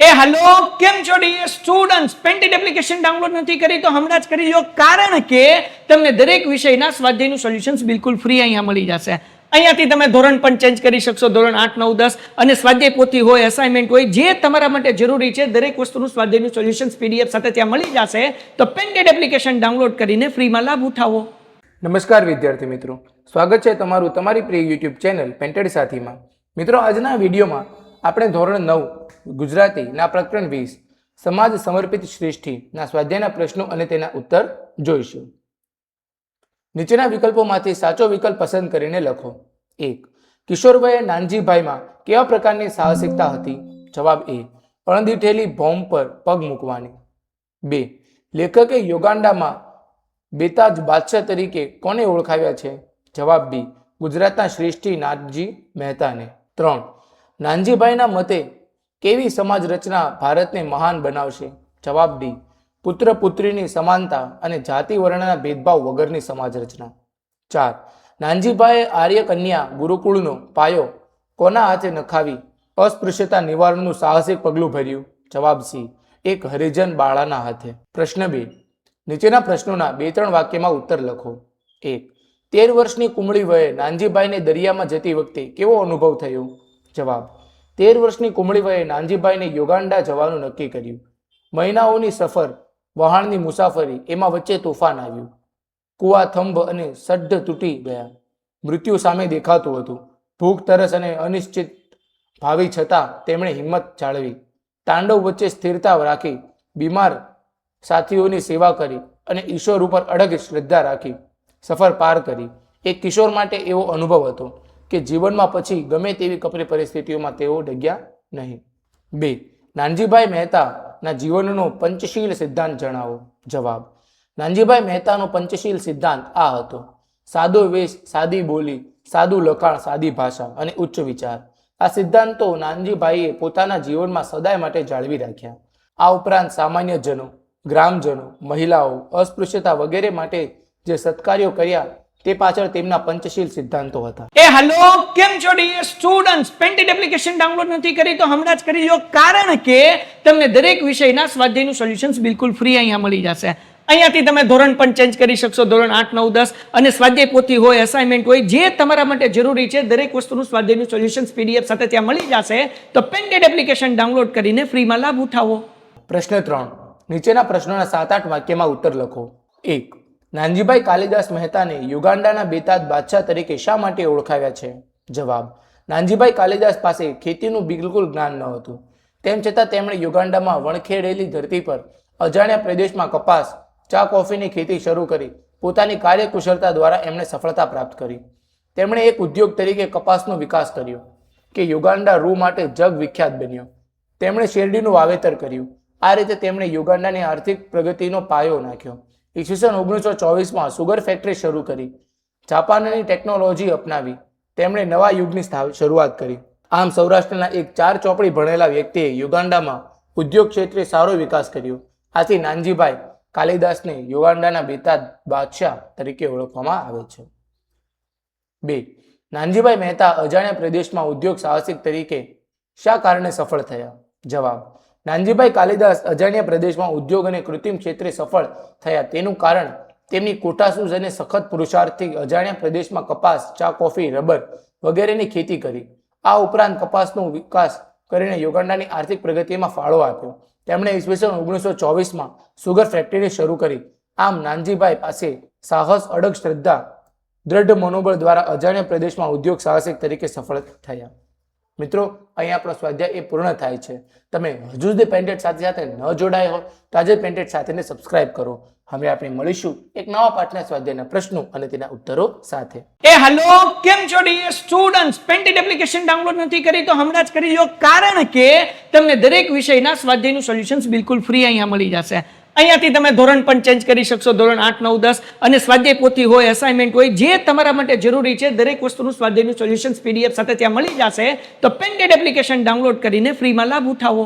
Hello કેમ છો dear students પેન્ટેડ એપ્લિકેશન ડાઉનલોડ નથી કરી તો હમણાં જ કરી લો કારણ કે તમને દરેક વિષયના સ્વાધ્યાયનું સોલ્યુશન્સ બિલકુલ ફ્રી અહીંયા મળી જશે અહીંયાથી તમે ધોરણ પણ ચેન્જ કરી શકશો ધોરણ 8 9 10 અને સ્વાધ્યાય પોથી હોય અસાઇનમેન્ટ હોય જે તમારા માટે જરૂરી છે દરેક વસ્તુનું સ્વાધ્યાયનું સોલ્યુશન્સ પીડીએફ સાથે ત્યાં મળી જશે તો પેન્ટેડ એપ્લિકેશન ડાઉનલોડ કરીને ફ્રીમાં લાભ ઉઠાવો. નમસ્કાર વિદ્યાર્થી મિત્રો, સ્વાગત છે તમારું તમારી પ્રિય યુટ્યુબ ચેનલ પેન્ટેડ સાથીમાં. મિત્રો, આજના વિડીયોમાં આપણે ધોરણ 9 ગુજરાતીના પ્રકરણ 20 સમાજ સમર્પિત શ્રેષ્ઠીના સ્વાધ્યાયના પ્રશ્નો અને તેના ઉત્તર જોઈશું. નીચેના વિકલ્પોમાંથી સાચો વિકલ્પ પસંદ કરીને લખો. 1. કિશોરભાઈએ નાનજીભાઈમાં કેવા પ્રકારની સાહસિકતા હતી? જવાબ A. અણદીઠેલી બોમ્બ પર પગ મૂકવાની. 2. લેખકે યુગાન્ડામાં બેતાજ બાદશાહ તરીકે કોને ઓળખાવ્યા છે? જવાબ B. ગુજરાતના શ્રેષ્ઠી નાથજી મહેતાને. 3. નાનજીભાઈના મતે કેવી સમાજ રચના ભારતને મહાન બનાવશે? જવાબ D. પુત્ર પુત્રીની સમાનતા અને જાતિ વર્ણના ભેદભાવ વગરની સમાજ રચના. 4. નાનજીભાઈએ આર્ય કન્યા ગુરુકુળનો પાયો કોના હાથે નખાવી અસ્પૃશ્યતા નિવારણનું સાહસિક પગલું ભર્યું? જવાબ C. એક હરિજન બાળાના હાથે. પ્રશ્ન 2. નીચેના પ્રશ્નોના 2-3 વાક્યમાં ઉત્તર લખો. 1. 13 વર્ષની કુમળી વયે નાનજીભાઈને દરિયામાં જતી વખતે કેવો અનુભવ થયો? જવાબ. 13 વર્ષની કુમળી વયે નાનજીભાઈને યુગાન્ડા જવાનું નક્કી કર્યું. મહિનાઓની સફર, વહાણની મુસાફરી, એમાં વચ્ચે તોફાન આવ્યું. કુવા થંભ અને સડ્ઢ તૂટી ગયા. મૃત્યુ સામે દેખાતું હતું. ભૂખ, તરસ અને અનિશ્ચિત ભાવિ છતાં તેમણે હિંમત જાળવી. તાંડવ વચ્ચે સ્થિરતા રાખી, બીમાર સાથીઓની સેવા કરી અને ઈશ્વર ઉપર અડગ શ્રદ્ધા રાખી સફર પાર કરી. એક કિશોર માટે એવો અનુભવ હતો કે જીવનમાં પછી ગમે તેવી કપરી પરિસ્થિતિઓમાં તેઓ ડગ્યા નહીં. 2. નાનજીભાઈ મહેતાના જીવનનો પંચશીલ સિદ્ધાંત જણાવો. જવાબ. નાનજીભાઈ મહેતાનો પંચશીલ સિદ્ધાંત આ હતો: સાદો વેશ, સાદી બોલી, સાદું લખાણ, સાદી ભાષા અને ઉચ્ચ વિચાર. આ સિદ્ધાંતો નાનજીભાઈએ પોતાના જીવનમાં સદાય માટે જાળવી રાખ્યા. આ ઉપરાંત સામાન્ય જનો, ગ્રામજનો, મહિલાઓ, અસ્પૃશ્યતા વગેરે માટે જે સત્કાર્યો કર્યા તે પાછળ તેમના પંચશીલ સિદ્ધાંતો હતા. હેલો કેમ છો ડિયર સ્ટુડન્ટ્સ પેન્ટેડ એપ્લિકેશન ડાઉનલોડ નથી કરી તો હમણાં જ કરી લો કારણ કે તમને દરેક વિષયના સ્વાધ્યાયનું સોલ્યુશન્સ બિલકુલ ફ્રી અહીંયા મળી જશે. અહીંયાથી તમે ધોરણ પણ ચેન્જ કરી શકશો ધોરણ 8 9 10 અને સ્વાધ્યાય પોથી હોય અસાઇનમેન્ટ હોય જે તમારા માટે જરૂરી છે દરેક વસ્તુનું સ્વાધ્યાયનું સોલ્યુશન્સ પીડીએફ સાથે ત્યાં મળી જશે તો પેન્ટેડ એપ્લિકેશન ડાઉનલોડ કરીને ફ્રીમાં લાભ ઉઠાવો. પ્રશ્ન 3. નીચેના પ્રશ્નોના 7-8 વાક્યમાં ઉત્તર લખો. 1. નાનજીભાઈ કાલિદાસ મહેતાને યુગાન્ડાના બેતાજ બાદશાહ તરીકે શા માટે ઓળખાવ્યા છે? જવાબ. નાનજીભાઈ કાલિદાસ પાસે ખેતીનું બિલકુલ જ્ઞાન ન હતું. તેમ છતાં તેમણે યુગાન્ડામાં વણખેડેલી ધરતી પર અજાણ્યા પ્રદેશમાં કપાસ, ચા, કોફીની ખેતી શરૂ કરી પોતાની કાર્યકુશળતા દ્વારા એમણે સફળતા પ્રાપ્ત કરી. તેમણે એક ઉદ્યોગ તરીકે કપાસનો વિકાસ કર્યો કે યુગાન્ડા રૂ માટે જગ વિખ્યાત બન્યો. તેમણે શેરડીનું વાવેતર કર્યું. આ રીતે તેમણે યુગાન્ડાની આર્થિક પ્રગતિનો પાયો નાખ્યો. ઈસવીસન 1924માં સુગર ફેક્ટરી શરૂ કરી. જાપાનની ટેકનોલોજી અપનાવી. તેમણે નવા યુગની શરૂઆત કરી. આમ સૌરાષ્ટ્રના એક 4 ચોપડી ભણેલા વ્યક્તિએ યુગાન્ડામાં ઉદ્યોગ ક્ષેત્રે સારો વિકાસ કર્યો. આથી નાનજીભાઈ કાલિદાસને યુગાન્ડાના બેતાજ બાદશાહ તરીકે ઓળખવામાં આવે છે. 2. નાનજીભાઈ મહેતા અજાણ્યા પ્રદેશમાં ઉદ્યોગ સાહસિક તરીકે શા કારણે સફળ થયા? જવાબ. નાનજીભાઈ કાલિદાસ અજાણ્યા પ્રદેશમાં ઉદ્યોગ અને કૃત્રિમ ક્ષેત્રે સફળ થયા તેનું કારણ તેમની કોઠાસૂઝ અને સખત પુરુષાર્થથી અજાણ્યા પ્રદેશમાં કપાસ, ચા, કોફી, રબર વગેરેની ખેતી કરી. આ ઉપરાંત કપાસનો વિકાસ કરીને યુગાન્ડાની આર્થિક પ્રગતિમાં ફાળો આપ્યો. તેમણે ઈસવીસન 1924માં સુગર ફેક્ટરી શરૂ કરી. આમ નાનજીભાઈ પાસે સાહસ, અડગ શ્રદ્ધા, દ્રઢ મનોબળ દ્વારા અજાણ્યા પ્રદેશમાં ઉદ્યોગ સાહસિક તરીકે સફળ થયા. મિત્રો, અહીં આપણો સ્વાધ્યાય એ પૂર્ણ થાય છે. તમે હજુ સુધી પેન્ટેડ સાથે ન જોડાયા હો તો આજે પેન્ટેડ સાથેને સબસ્ક્રાઇબ કરો. હવે આપણે મળીશું એક નવા પાઠના સ્વાધ્યાયના પ્રશ્નો અને તેના ઉત્તરો સાથે. હેલો કેમ છો ડિયર સ્ટુડન્ટ્સ પેન્ટેડ એપ્લિકેશન ડાઉનલોડ નથી કરી તો હમણાં જ કરી લો કારણ કે તમને દરેક વિષયના સ્વાધ્યાયનું સોલ્યુશન્સ બિલકુલ ફ્રી અહીંયા મળી જશે. અહીંયાથી તમે ધોરણ પણ ચેન્જ કરી શકશો ધોરણ 8 9 10 અને સ્વાધ્યાય પોથી હોય અસાઇનમેન્ટ હોય જે તમારા માટે જરૂરી છે દરેક વસ્તુનું સ્વાધ્યાયનું સોલ્યુશન્સ પીડીએફ સાથે ત્યાં મળી જશે તો પેન્ટેડ એપ્લિકેશન ડાઉનલોડ કરીને ફ્રીમાં લાભ ઉઠાવો.